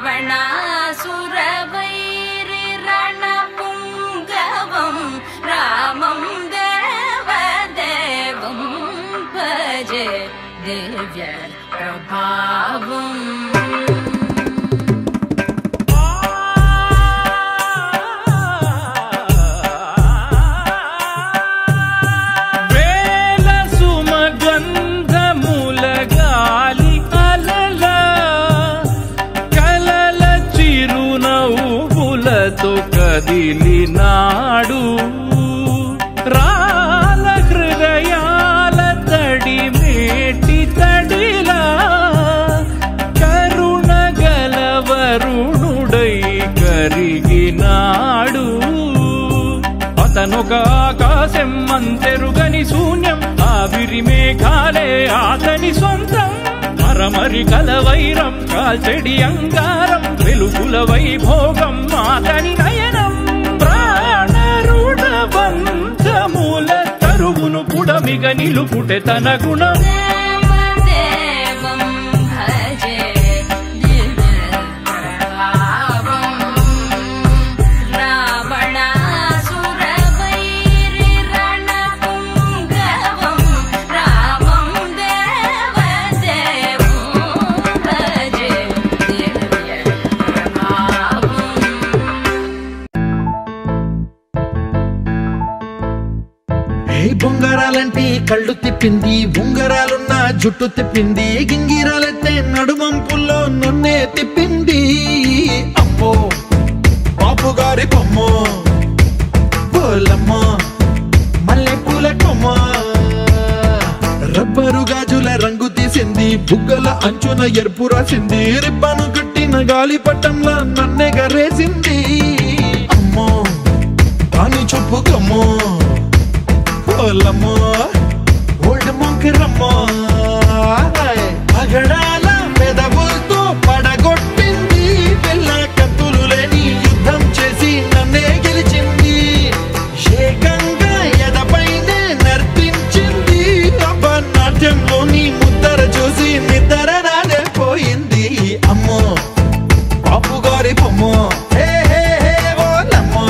రావణాసురవైరి రణపుంగవం రామం దేవదేవం భజే దివ్య ప్రభావం. కదిలినాడు రాల హృదయాల తడి మేటి తడిలా కరుణ గలవరుణుడై కరిగినాడు. అతనొక ఆకాశం అంతెరుగని శూన్యం, ఆవిరి మేఘాలే అతని సొంతం. మరమరి కలవైరం కాల్చెడి అంగారం, వెలుగుల వైభోగం అతని నయనం. ప్రాణరుణ బంధముల తరువును పుడమిగ నిలుపుటె తన గుణం. బొంగరాలంటే కళ్ళు తిప్పింది, ఉంగరాలున్న జుట్టు తిప్పింది, గింగిరాలెత్తే నడుమంపుల్లో నన్నే తిప్పింది. అమ్మో బాపు గారి బొమ్మ పోలమ్మ మల్లె పూల కొమ్మ, రబ్బరు గాజుల రంగు తీసింది, బుగ్గల అంచున ఎరుపు రాసింది, రిబ్బను కట్టిన గాలిపటంలా నన్నే గరేసింది. అమ్మో దాని చూపు కమ్మో ఓలమ్మో ఓల్డ్ మొంకిరమ్మో, పగడాల పెదవులతో పడగొట్టింది, పిల్ల కత్తులు లేని యుద్ధం చేసి నన్నే గెలిచింది. ఏకంగా ఎదపైనే నర్తించింది, నాట్యంలోని ముద్దర చూసి నిద్ర నాదే పోయింది. అమ్మో బాపు గారి బొమ్మో ఓలమ్మో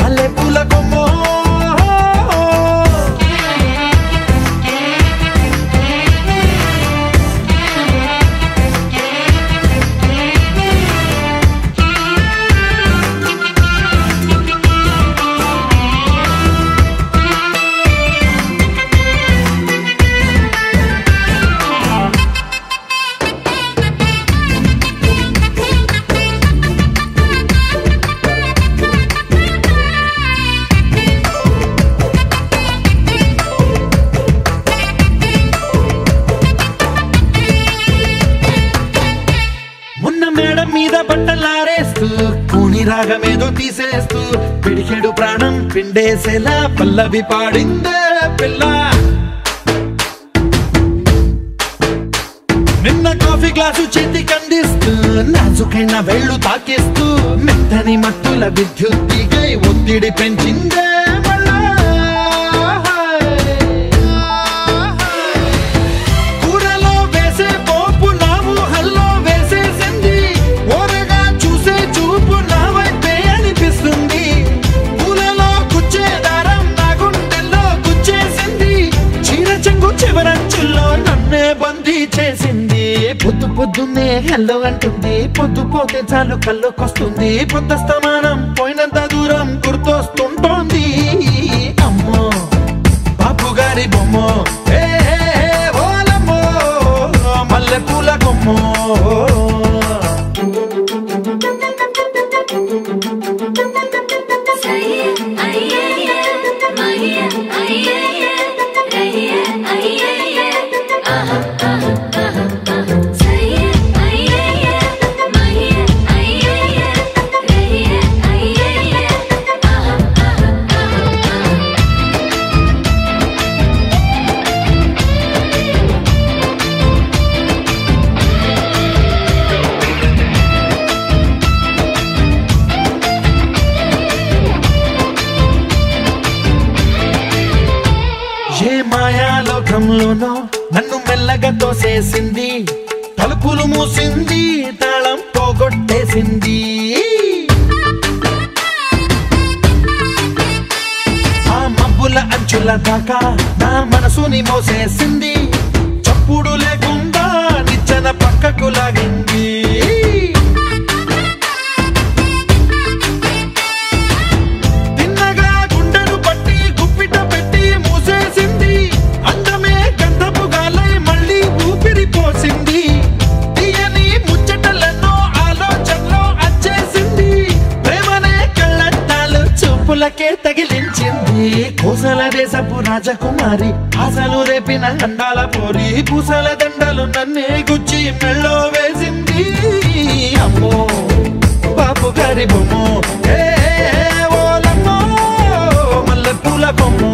మల్లె పూల కొమ్మో. మీద బట్టలారేస్తూ కూని రాగమేదో తీసేస్తూ పిడికెడు ప్రాణం పిండేసేలా పల్లవి పాడిందే పిల్ల. నిన్న కాఫీ గ్లాసు చేతి కందిస్తూ నాజుకైన వేళ్ళు తాకేస్తూ మెత్తని మత్తుల విద్యుత్తిగై ఒత్తిడి పెంచిందే మళ్ళా. కూరలో వేసే పోపు నా ఊహల్లో వేసేసింది, ఓరగా చూసే చూపు నా వైపే అనిపిస్తుంది. పూలలో గుచ్చే దారం నా గుండెల్లో గుచ్చేసింది, చీర చెంగు చివరంచుల్లో నన్నే బందీ చేసింది. పొద్దు పొద్దున్నే హెల్లో అంటుంది, పొద్దు పోతే చాలు కళ్ళొకొస్తుంది, పొద్దస్తమానం పోయినంత దూరం గుర్తొస్తుంటోంది. అమ్మో బాపు గారి బొమ్మో ఓలమ్మో మల్లె పూల కొమ్మో. ఏ మాయాలోకంలోనో నన్ను మెల్లగా తోసేసింది, తలుపులు మూసింది, తాళం పోగొట్టింది. కొట్టేసింది. ఆ మబ్బుల అంచుల దాకా నా మనసుని మోసేసింది. చప్పుడు లేకుండా నిచ్చెన పక్కకు లాగింది. తిన్నగా గుండెను పట్టి గుప్పిట పెట్టి మూసేసింది. అందమే గంధపు గాలై మళ్ళీ ఊపిరి పోసింది. తీయని ముచ్చటలెన్నో ఆలోచనలో అచ్చేసింది. ప్రేమనే కళ్ళట్టాలు చూపులకే తగిలించింది. కోసల దేశపు రాజకుమారి ఆశలు రేపిన అండాల పోరి. పూసల దండలు నన్నే గుచ్చి మెళ్ళో వేసింది. అమ్మో బాపు గారి బొమ్మో ఓలమ్మో మల్లె పూల బొమ్మో.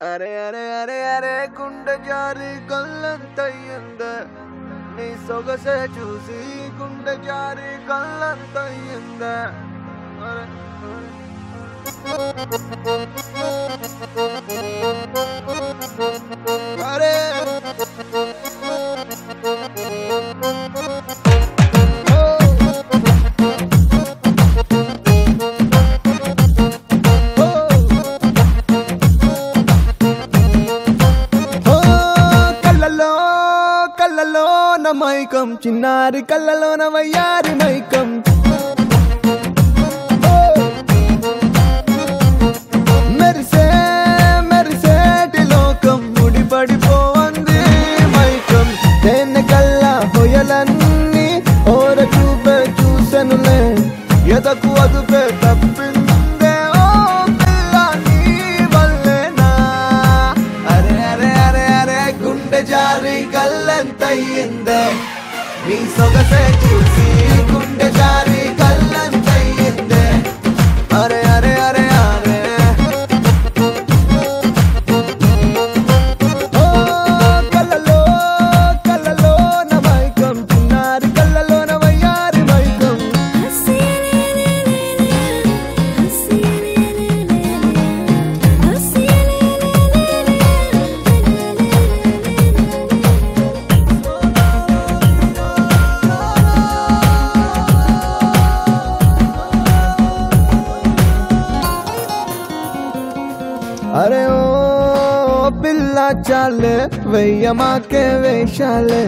అరే అరే అరే అరే గుండె జారి కళ్ళంతయ్యిందే నీ సొగసే చూసి. గుండె జారి కళ్ళంతయ్యిందే అరే కళ్ళలోన మైకం చిన్నారి కళ్ళలోన వయ్యారి మైకం. మెరిసే మెరిసేటి లోకం ముడిపడిపోంది మైకం. తేనె కళ్ళ హొయలన్నీ ఓర చూపే చూసెనులే. ఎదకు అదుపే తప్పిందే ఓ పిల్ల నీ వల్లేనా. అరే అరే అరే అరే గుండె జారి కళ్ళంతయ్యిందే నీ సొగసే చూసి. గుండె జారి కళ్ళంతయ్యిందే అరే అరే అరే అరే. ఓ కళ్ళలో కళ్ళలోన మైకం చిన్నారి కళ్ళలోన వయ్యారి మైకం. అరే ఓ పిల్ల చాలే వెయ్యమాకే వేషాలే.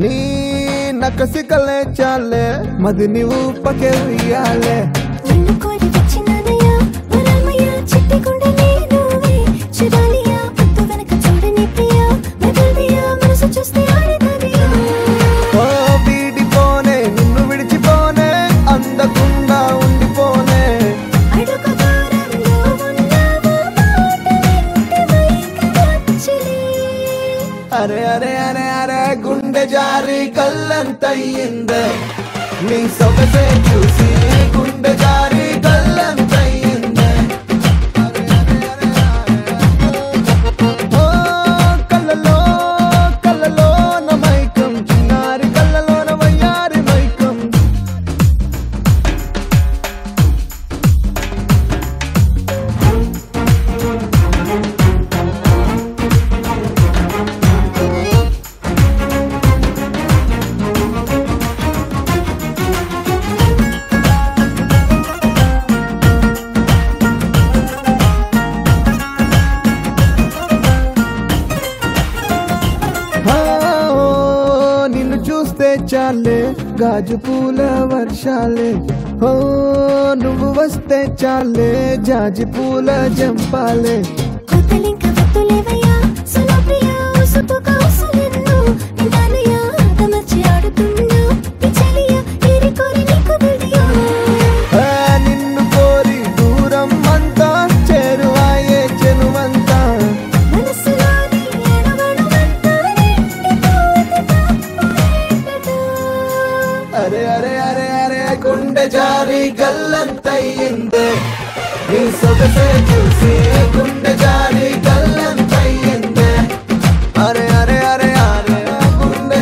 నీ నకసికలే చాలే మది నీవు పకే వెయ్యాలే. ఓ వీడిపోనే నిన్ను విడిచిపోనే అందకుండా ఉండిపోనే. అరే అరే అరే అరే గుండె జారి కళ్ళంతయ్యిందే నీ సొగసే చూసి. గుండె జారి కళ్ళంతయ్యిందే అరే అరే అరే అరే. ఓ కళ్ళలో కళ్ళలోన మైకం చిన్నారి కళ్ళలోన వయ్యారి మైకం. నిన్ను చూస్తే చాలే గాజు పూల వర్షాలే. ఓ నువ్వు వస్తే చాలే జాజి పూల జంపాలే. నిన్ను కోరి దూరం అంతా చేరువాయే చెనువంతా. అరే అరే అరే అరే గుండె జారి గల్లంతయ్యిందే నీ సొగసే చూసి. గుండె జారి గల్లంతయ్యిందే అరే అరే అరే అరే గుండె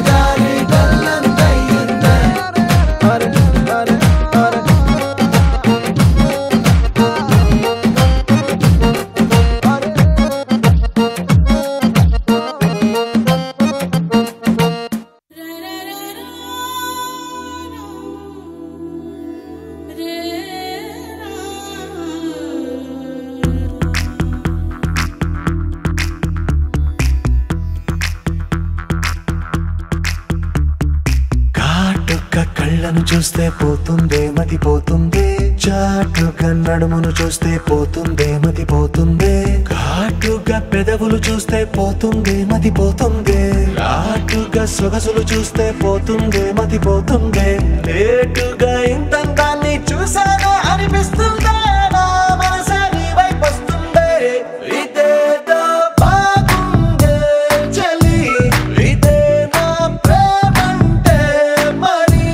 పిల్లను చూస్తే పోతుందే మతి పోతుందే, చాటుగా నడుమును చూస్తే పోతుందే మతి పోతుందే, ఘాటుగా పెదవులు చూస్తే పోతుందే మతి పోతుందే, ఘాటుగా సొగసులు చూస్తే పోతుందే మతి పోతుందే, లేటుగా ఇంతంతాన్ని చూసానే అనిపిస్తుందే, నా మనసే నీ వైపు వస్తుందే, ఇదేదో బాగుందే చలి, ఇదే నా ప్రేమంటే మరి,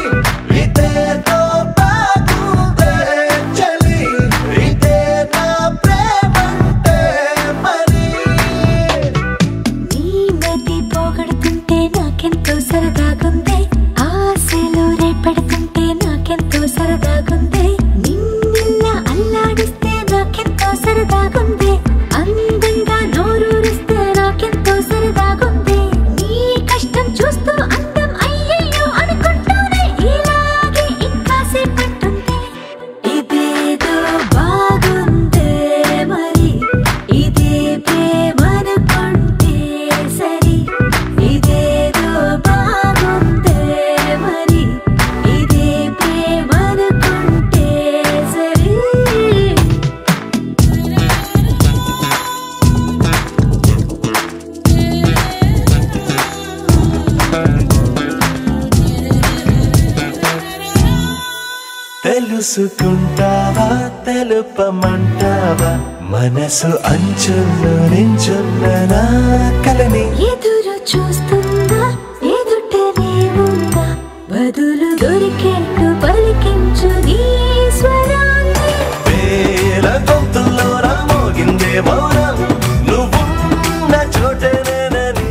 ఇదేదో బాగుందే చలి, ఇదే నా ప్రేమంటే మరి. నీ మతి పోగొడుతుంటే నాకెంతో సరదాగుంది, ఆశలు రేపెడుతుంటే నాకెంతో సరదాగుంది, నిన్న అల్లాడిస్తే నాకెంతో సరదాగుంది, అందంగా నోరూరిస్తే నాకెంతో సరదాగుంది, నీ కష్టం చూస్తూ అందం అయ్యయ్యో అనుకుంటూనే ఇలాగే ఇంకాసేపట్టుంది, ఇదేదో బాగుందే మరి, ఇదే ప్రేమనుకుంటే సరి, ఇదేదో బాగుందే మరి, ఇదే ప్రేమనుకుంటే సరి. తెలుసుకుంటావా తెలుపమంటావా, మనసు అంచుల్లో నించున్న నా కలని, ఎదురు చూస్తుందా ఎదుటనే ఉందా, బదులు దొరికేట్టు పలికించు నీ స్వరాన్ని, వేల గొంతుల్లో మోగిందే మౌనం, నువ్వున్న చోటనేనని.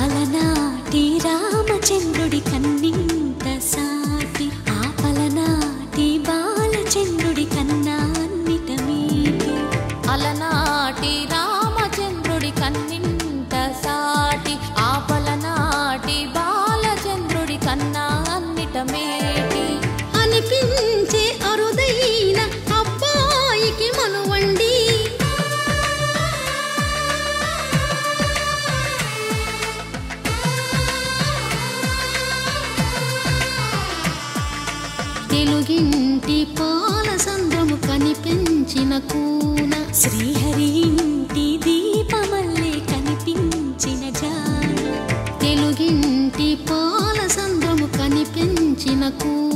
అలనాటి రామచంద్రుడి కన్నింత సాటి, ఆ పలనాటి బాలచంద్రుడి కన్నా అన్నిట మీటి, అలనాటి రామచంద్రుడి కన్నింత సాటి, ఆ పలనాటి బాలచంద్రుడి కన్నా అన్నిట మేటి, అనిపించే అరుదైన అబ్బాయికి మనువండి, తెలుగింటి పాల సంద్రము కనిపించిన కూన, శ్రీహరి ఇంటి దీపమల్లే కనిపించిన జాన, తెలుగింటి పాల సంద్రము కనిపించిన కూన,